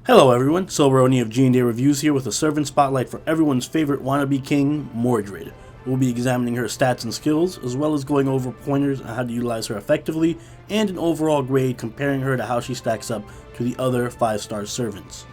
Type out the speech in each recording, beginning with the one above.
Hello everyone, Soberoni of G&D Reviews here with a servant spotlight for everyone's favorite wannabe king, Mordred. We'll be examining her stats and skills, as well as going over pointers on how to utilize her effectively, and an overall grade comparing her to how she stacks up to the other 5-star servants.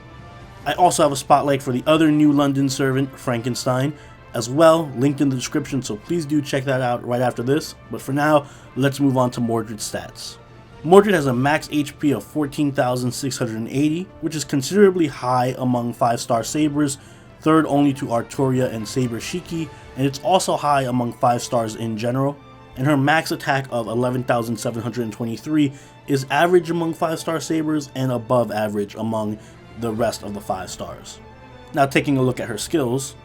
I also have a spotlight for the other new London servant, Frankenstein, as well, linked in the description, so please do check that out right after this. But for now, let's move on to Mordred's stats. Mordred has a max HP of 14,680, which is considerably high among 5-star sabers, third only to Arturia and Saber Shiki, and it's also high among 5 stars in general. And her max attack of 11,723 is average among 5-star sabers and above average among the rest of the 5 stars. Now taking a look at her skills,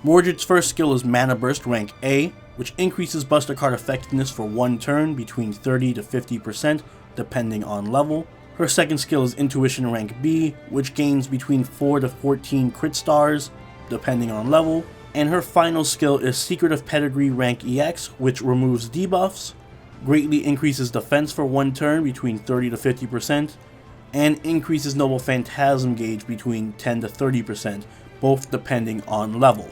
Mordred's first skill is Mana Burst rank A, which increases Buster Card effectiveness for one turn between 30 to 50%, depending on level. Her second skill is Intuition rank B, which gains between 4 to 14 crit stars, depending on level. And her final skill is Secret of Pedigree rank EX, which removes debuffs, greatly increases defense for one turn between 30 to 50%, and increases Noble Phantasm gauge between 10 to 30%, both depending on level.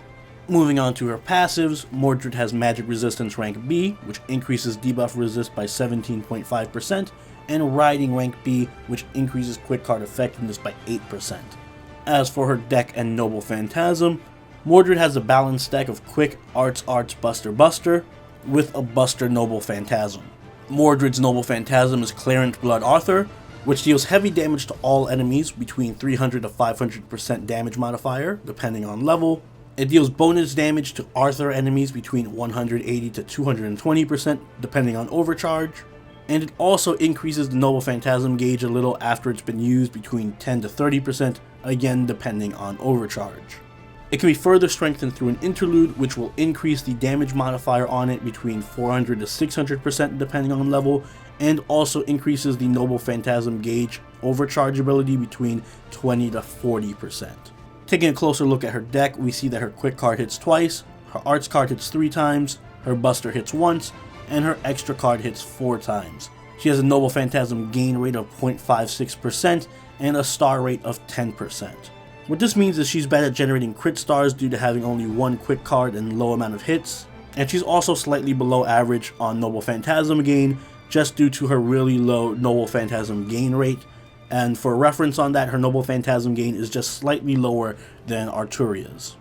Moving on to her passives, Mordred has Magic Resistance rank B, which increases debuff resist by 17.5%, and Riding rank B, which increases quick card effectiveness by 8%. As for her deck and Noble Phantasm, Mordred has a balanced deck of Quick, Arts, Buster, Buster, with a Buster Noble Phantasm. Mordred's Noble Phantasm is Clarent Blood Arthur, which deals heavy damage to all enemies between 300 to 500% damage modifier, depending on level. It deals bonus damage to Arthur enemies between 180 to 220%, depending on overcharge. And it also increases the Noble Phantasm gauge a little after it's been used between 10 to 30%, again depending on overcharge. It can be further strengthened through an interlude, which will increase the damage modifier on it between 400 to 600% depending on level, and also increases the Noble Phantasm gauge overcharge ability between 20 to 40%. Taking a closer look at her deck, we see that her Quick card hits twice, her Arts card hits 3 times, her Buster hits once, and her Extra card hits 4 times. She has a Noble Phantasm gain rate of 0.56% and a star rate of 10%. What this means is she's bad at generating crit stars due to having only one Quick card and low amount of hits, and she's also slightly below average on Noble Phantasm gain just due to her really low Noble Phantasm gain rate. And for reference on that, her Noble Phantasm gain is just slightly lower than Arturia's.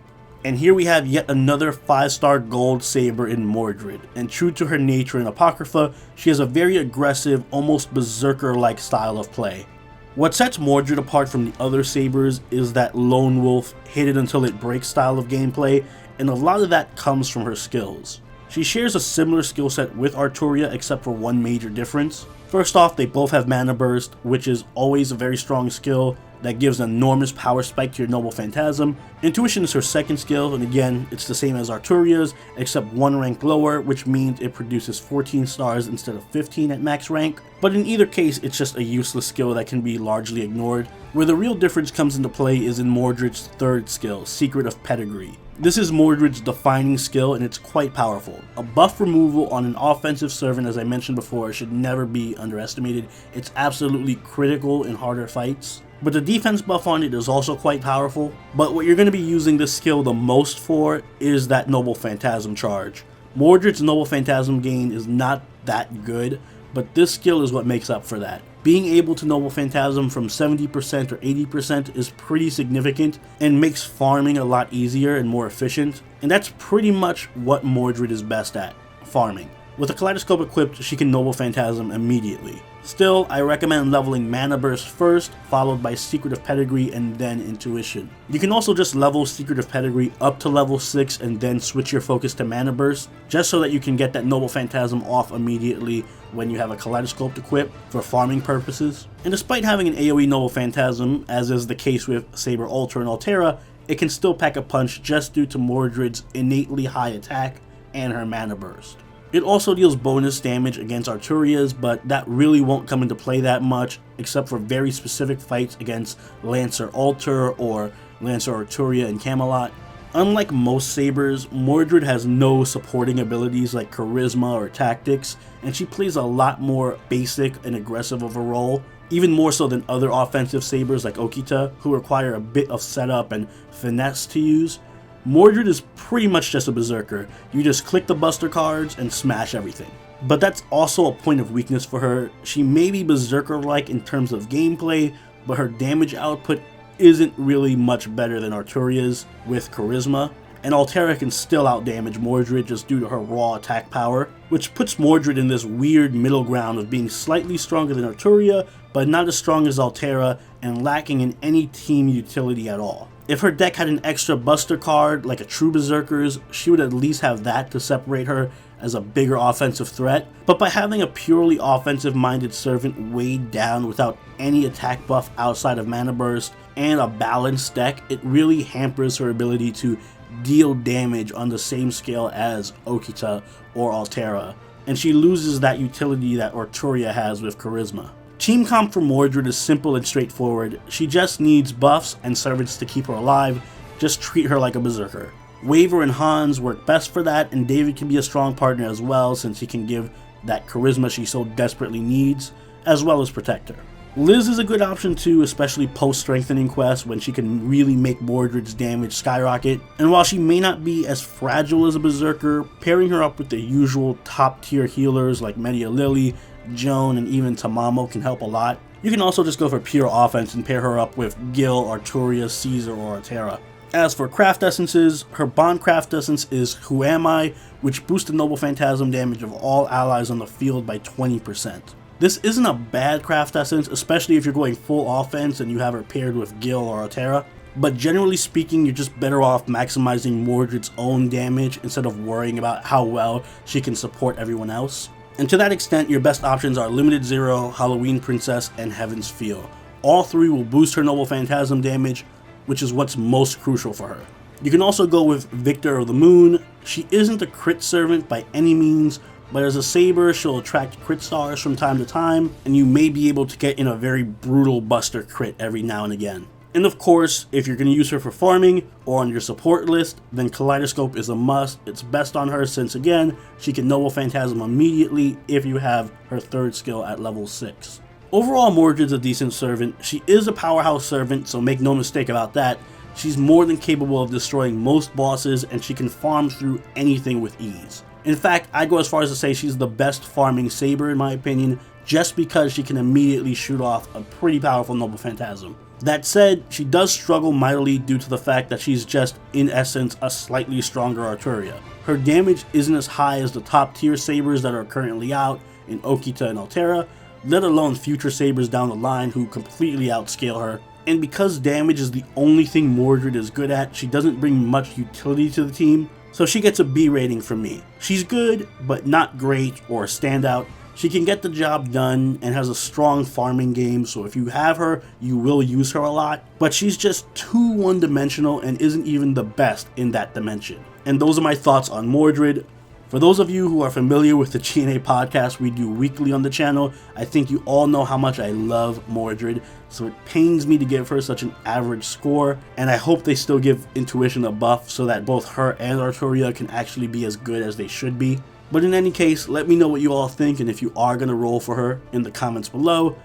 And here we have yet another 5-star gold saber in Mordred, and true to her nature in Apocrypha, she has a very aggressive, almost berserker-like style of play. What sets Mordred apart from the other sabers is that lone wolf, hit it until it breaks style of gameplay, and a lot of that comes from her skills. She shares a similar skill set with Arturia except for one major difference. First off, they both have Mana Burst, which is always a very strong skill that gives an enormous power spike to your Noble Phantasm. Intuition is her second skill, and again, it's the same as Arturia's, except one rank lower, which means it produces 14 stars instead of 15 at max rank. But in either case, it's just a useless skill that can be largely ignored. Where the real difference comes into play is in Mordred's third skill, Secret of Pedigree. This is Mordred's defining skill, and it's quite powerful. A buff removal on an offensive servant, as I mentioned before, should never be underestimated. It's absolutely critical in harder fights. But the defense buff on it is also quite powerful. But what you're going to be using this skill the most for is that Noble Phantasm charge. Mordred's Noble Phantasm gain is not that good, but this skill is what makes up for that. Being able to Noble Phantasm from 70% or 80% is pretty significant and makes farming a lot easier and more efficient. And that's pretty much what Mordred is best at, farming. With a Kaleidoscope equipped, she can Noble Phantasm immediately. Still, I recommend leveling Mana Burst first, followed by Secret of Pedigree and then Intuition. You can also just level Secret of Pedigree up to level 6 and then switch your focus to Mana Burst, just so that you can get that Noble Phantasm off immediately when you have a Kaleidoscope equipped for farming purposes. And despite having an AoE Noble Phantasm, as is the case with Saber Ultra and Altera, it can still pack a punch just due to Mordred's innately high attack and her Mana Burst. It also deals bonus damage against Arturia's, but that really won't come into play that much, except for very specific fights against Lancer Alter or Lancer Arturia in Camelot. Unlike most sabers, Mordred has no supporting abilities like charisma or tactics, and she plays a lot more basic and aggressive of a role. even more so than other offensive sabers like Okita, who require a bit of setup and finesse to use. Mordred is pretty much just a berserker. You just click the buster cards and smash everything. But that's also a point of weakness for her. She may be berserker-like in terms of gameplay, but her damage output isn't really much better than Arturia's with charisma, and Altera can still outdamage Mordred just due to her raw attack power, which puts Mordred in this weird middle ground of being slightly stronger than Arturia, but not as strong as Altera, and lacking in any team utility at all. If her deck had an extra buster card like a true berserker's, she would at least have that to separate her as a bigger offensive threat, but by having a purely offensive-minded servant weighed down without any attack buff outside of mana burst and a balanced deck, it really hampers her ability to deal damage on the same scale as Okita or Altera, and she loses that utility that Arturia has with charisma. Team comp for Mordred is simple and straightforward. She just needs buffs and servants to keep her alive. Just treat her like a berserker. Waver and Hans work best for that, and David can be a strong partner as well since he can give that charisma she so desperately needs, as well as protect her. Liz is a good option too, especially post-strengthening quests when she can really make Mordred's damage skyrocket, and while she may not be as fragile as a berserker, pairing her up with the usual top-tier healers like Media Lily, Joan, and even Tamamo can help a lot. You can also just go for pure offense and pair her up with Gil, Arturia, Caesar, or Altera. As for craft essences, her bond craft essence is Who Am I, which boosts the Noble Phantasm damage of all allies on the field by 20%. This isn't a bad craft essence, especially if you're going full offense and you have her paired with Gil or Altera, but generally speaking, you're just better off maximizing Mordred's own damage instead of worrying about how well she can support everyone else. And to that extent, your best options are Limited Zero, Halloween Princess, and Heaven's Feel. All three will boost her Noble Phantasm damage, which is what's most crucial for her. You can also go with Victor of the Moon. She isn't a crit servant by any means, but as a saber, she'll attract crit stars from time to time, and you may be able to get in a very brutal buster crit every now and again. And of course, if you're going to use her for farming or on your support list, then Kaleidoscope is a must. It's best on her since, again, she can Noble Phantasm immediately if you have her third skill at level 6. Overall, Mordred's a decent servant. She is a powerhouse servant, so make no mistake about that. She's more than capable of destroying most bosses, and she can farm through anything with ease. In fact, I'd go as far as to say she's the best farming saber in my opinion, just because she can immediately shoot off a pretty powerful Noble Phantasm. That said, she does struggle mightily due to the fact that she's just, in essence, a slightly stronger Arturia. Her damage isn't as high as the top tier sabers that are currently out in Okita and Altera, let alone future sabers down the line who completely outscale her. And because damage is the only thing Mordred is good at, she doesn't bring much utility to the team, so she gets a B rating from me. She's good, but not great or a standout. She can get the job done and has a strong farming game, so if you have her, you will use her a lot, but she's just too one-dimensional and isn't even the best in that dimension. And those are my thoughts on Mordred. For those of you who are familiar with the GNA podcast we do weekly on the channel, I think you all know how much I love Mordred, so it pains me to give her such an average score, and I hope they still give Intuition a buff so that both her and Arturia can actually be as good as they should be. But in any case, let me know what you all think and if you are going to roll for her in the comments below.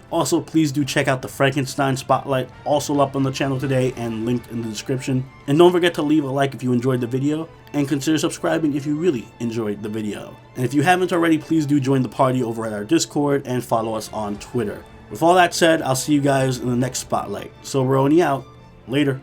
Also, please do check out the Frankenstein Spotlight, also up on the channel today and linked in the description. And don't forget to leave a like if you enjoyed the video, and consider subscribing if you really enjoyed the video. And if you haven't already, please do join the party over at our Discord and follow us on Twitter. With all that said, I'll see you guys in the next Spotlight. So Roni out. Later.